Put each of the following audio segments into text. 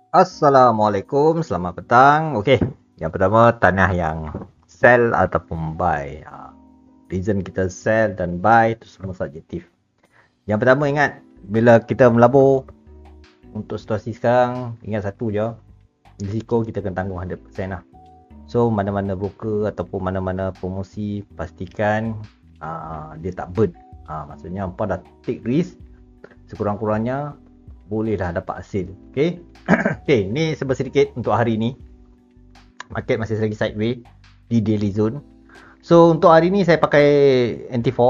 Assalamualaikum, selamat petang. Okey, yang pertama tanah yang sell ataupun buy. Reason kita sell dan buy itu semua subjektif. Yang pertama ingat, bila kita melabur untuk situasi sekarang, ingat satu je, risiko kita kena tanggung 100% lah. So, mana-mana broker ataupun mana-mana promosi, pastikan dia tak burn. Maksudnya, hampa dah take risk, sekurang-kurangnya bolehlah dapat hasil. Okey. Okey, ni sebab sedikit untuk hari ni. Market masih lagi sideways di daily zone. So untuk hari ni saya pakai NT4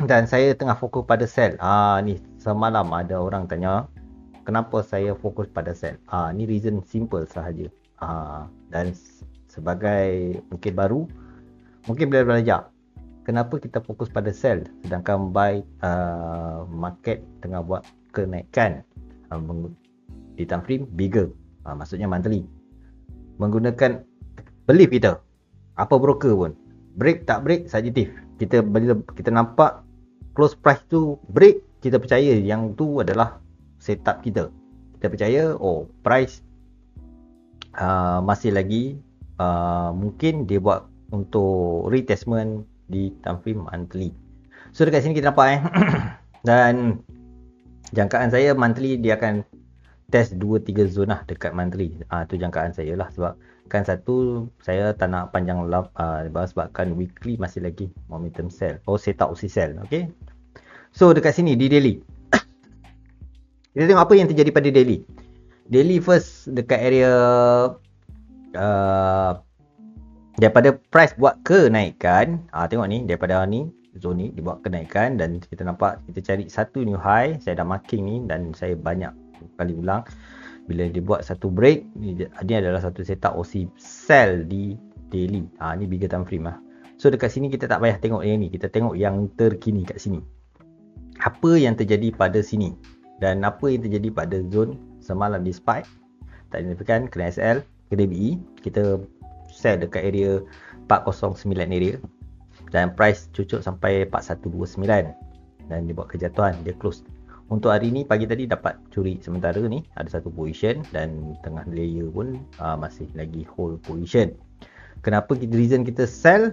dan saya tengah fokus pada sell. Ni semalam ada orang tanya kenapa saya fokus pada sell. Ni reason simple sahaja. Dan sebagai mungkin baru, mungkin boleh belajar kenapa kita fokus pada sell sedangkan buy market tengah buat kenaikan di time frame bigger. Maksudnya monthly. Menggunakan belief kita. Apa broker pun. Break tak break subjektif. Bila kita nampak close price tu break, kita percaya yang tu adalah setup kita. Kita percaya price masih lagi mungkin dia buat untuk retestment di time frame monthly. So dekat sini kita nampak dan jangkaan saya monthly dia akan test 2-3 zone lah dekat monthly. Tu jangkaan saya lah, sebab kan satu saya tak nak panjang sebabkan weekly masih lagi momentum sell. Setup OC sell. Okay. So dekat sini di daily. Kita tengok apa yang terjadi pada daily. Daily first dekat area daripada price buat kenaikan. Tengok ni daripada ni zone ni dibuat kenaikan dan kita nampak kita cari satu new high. Saya dah marking ni dan saya banyak kali ulang. Bila dia buat satu break, ni adalah satu setup OC sell di daily. Ni bigger time frame lah. So dekat sini kita tak payah tengok yang ni, kita tengok yang terkini kat sini. Apa yang terjadi pada sini dan apa yang terjadi pada zone semalam di spike. Tak signifikan kena SL, kena BE. Kita sell dekat area 409 area dan price cucuk sampai 4129 dan dia buat kejatuhan, dia close. Untuk hari ni pagi tadi dapat curi sementara ni, ada satu position dan tengah layer pun masih lagi hold position. Kenapa reason kita sell?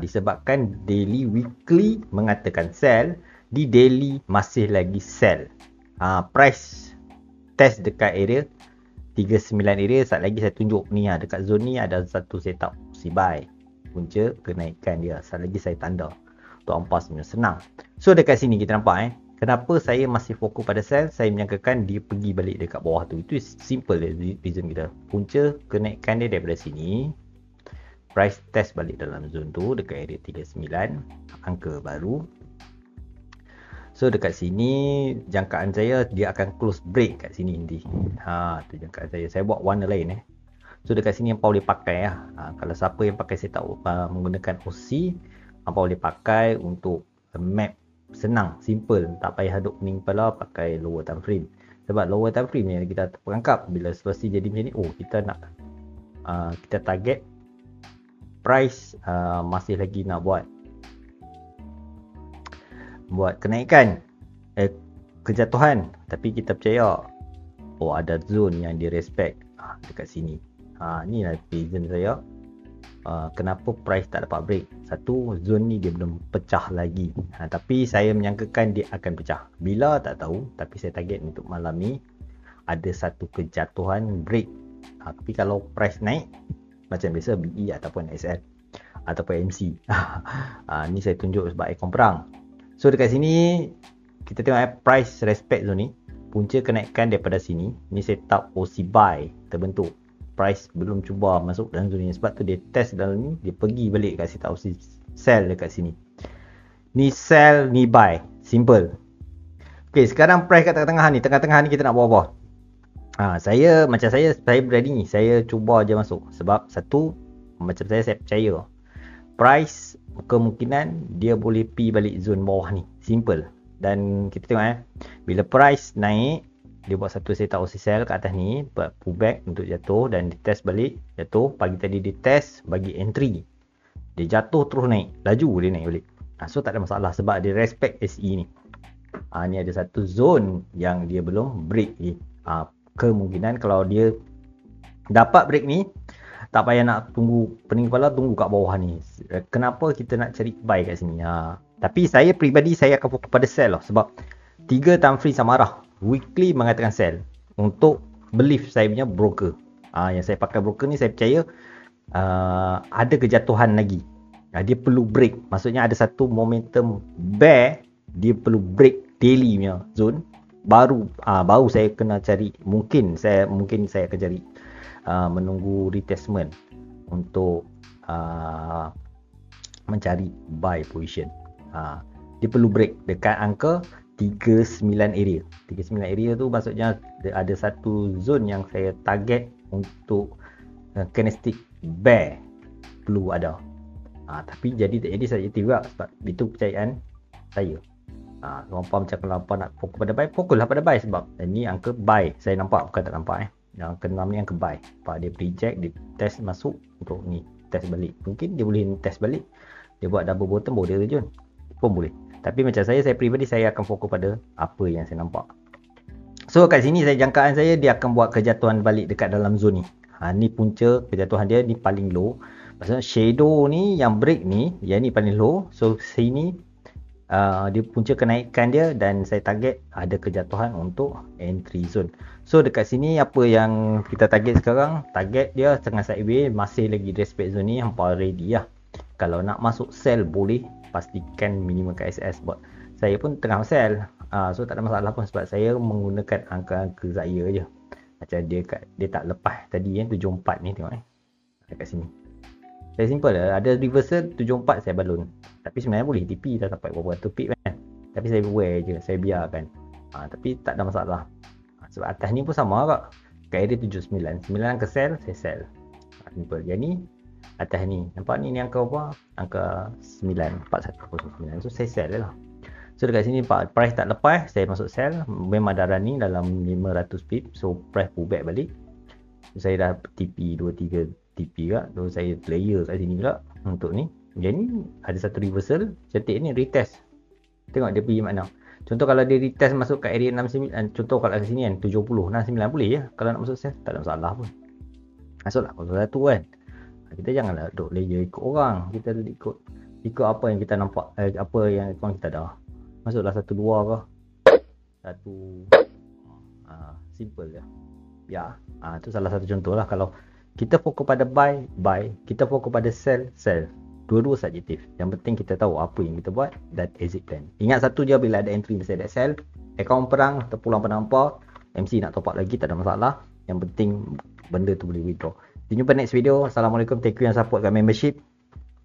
Disebabkan daily weekly mengatakan sell, di daily masih lagi sell. Price test dekat area 39 area. Saat lagi saya tunjuk ni dekat zone ni ada satu setup si buy, punca kenaikan dia. Saat lagi saya tanda untuk ampas punya senang. So dekat sini kita nampak kenapa saya masih fokus pada sell. Saya menyangkakan dia pergi balik dekat bawah tu. Itu simple reason kita. Punca kenaikan dia daripada sini, price test balik dalam zone tu dekat area 39, angka baru. So dekat sini jangkaan saya dia akan close break kat sini nanti. Tu jangkaan saya. Saya buat warna lain So dekat sini hampa boleh pakai kalau siapa yang pakai setup menggunakan OC, hampa boleh pakai untuk map senang, simple, tak payah duk pening kepala pakai lower time frame. Sebab lower time frame ni kita terperangkap bila situasi jadi macam ni, kita nak kita target price masih lagi nak buat kenaikan kejatuhan, tapi kita percaya ada zone yang dia respect dekat sini. Ni lah reason saya kenapa price tak dapat break. Satu, zone ni dia belum pecah lagi. Tapi saya menyangkakan dia akan pecah. Bila tak tahu, tapi saya target untuk malam ni ada satu kejatuhan break. Tapi kalau price naik macam biasa BE ataupun SL ataupun MC. Ni saya tunjuk sebab ikon perang. So dekat sini kita tengok price respect zone ni. Punca kenaikan daripada sini. Ni setup OC buy terbentuk. Price belum cuba masuk dalam zone ni, sebab tu dia test dalam ni, dia pergi balik kat setup OC sell dekat sini. Ni sell, ni buy, simple. Okay, sekarang price kat tengah-tengah ni, tengah-tengah ni kita nak buat apa? Saya berani ni, saya cuba je masuk. Sebab satu, macam saya percaya price kemungkinan dia boleh pergi balik zone bawah ni, simple. Dan kita tengok bila price naik, dia buat satu setup OC sell kat atas ni, buat pullback untuk jatuh dan dia test balik, jatuh. Pagi tadi dia test bagi entry, dia jatuh terus naik, laju dia naik balik. So tak ada masalah sebab dia respect SE ni. Ni ada satu zone yang dia belum break ni. kemungkinan kalau dia dapat break ni, tak payah nak tunggu pening kepala, tunggu kat bawah ni. Kenapa kita nak cari buy kat sini? Tapi saya peribadi, saya akan fokus pada sell lah. Sebab 3 Tamfri Samarah weekly mengatakan sell untuk belief saya punya broker. Yang saya pakai broker ni, saya percaya ada kejatuhan lagi. Dia perlu break. Maksudnya ada satu momentum bear, dia perlu break daily punya zone. Baru saya kena cari. Mungkin saya akan cari menunggu retestment untuk mencari buy position. Dia perlu break dekat angka 39 area. 39 area tu maksudnya ada satu zone yang saya target untuk candlestick bear perlu ada. Tapi jadi tak jadi saya juga, sebab itu kepercayaan saya. Korang macam kalau nak fokus pada buy, fokuslah pada buy, sebab ni angka buy saya nampak, bukan tak nampak yang ke-6 ni angka buy. Dia reject, dia test masuk untuk ni, test balik. Mungkin dia boleh test balik, dia buat double bottom, boleh terjun pun boleh. Tapi macam saya peribadi, saya akan fokus pada apa yang saya nampak. So kat sini jangkaan saya dia akan buat kejatuhan balik dekat dalam zone ni. Ni punca kejatuhan dia, ni paling low. Maksudnya shadow ni yang break ni, yang ni paling low. So sini dia punca kenaikan dia, dan saya target ada kejatuhan untuk entry zone. So dekat sini apa yang kita target sekarang, target dia tengah sideways, masih lagi respect zone ni, hampa ready lah. Kalau nak masuk sell boleh, pastikan minimum KSS. Sebab saya pun tengah sell, so tak ada masalah pun, sebab saya menggunakan angka-angka Zaya je. Macam dia tak lepas tadi 74 ni, tengok dekat sini. Saya simple lah, ada reversal 74 saya balun. Tapi sebenarnya boleh TP dah sampai berapa ratus pip kan. Tapi saya wear je, saya biarkan. Tapi tak ada masalah. Sebab atas ni pun sama kak. Kat area 79. 9 ke sell, saya sell. Simple. Yang ni atas ni. Nampak ni angka apa? Angka 9, 4109. So saya sell lah. So dekat sini price tak lepas, saya masuk sell. Memang dah running dalam 500 pip. So price pull back balik. So, saya dah TP 2-3 TP kak. So saya player kat sini pula untuk ni. Jadi ni ada satu reversal. Cantik ni, retest. Tengok dia pergi mana. Contoh kalau dia retest masuk kat area 69. Contoh kalau kat sini kan 70, 69 boleh ya. Kalau nak masuk sell, tak ada masalah pun. Masuklah kalau satu kan. Kita janganlah duk layer ikut orang. Kita ikut apa yang kita nampak, apa yang kita dah. Masuklah 1-2 ke. Simple je. Ya. Tu salah satu contoh lah. Kalau kita fokus pada buy. Kita fokus pada sell. Dua-dua subjektif. Yang penting kita tahu apa yang kita buat dan exit plan. Ingat satu je, bila ada entry mesti ada sell. Akaun perang, terpulang pada hampa, MC nak top up lagi, tak ada masalah. Yang penting benda tu boleh withdraw. Kita jumpa next video. Assalamualaikum. Thank you yang support kat membership.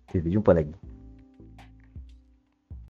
Kita jumpa lagi.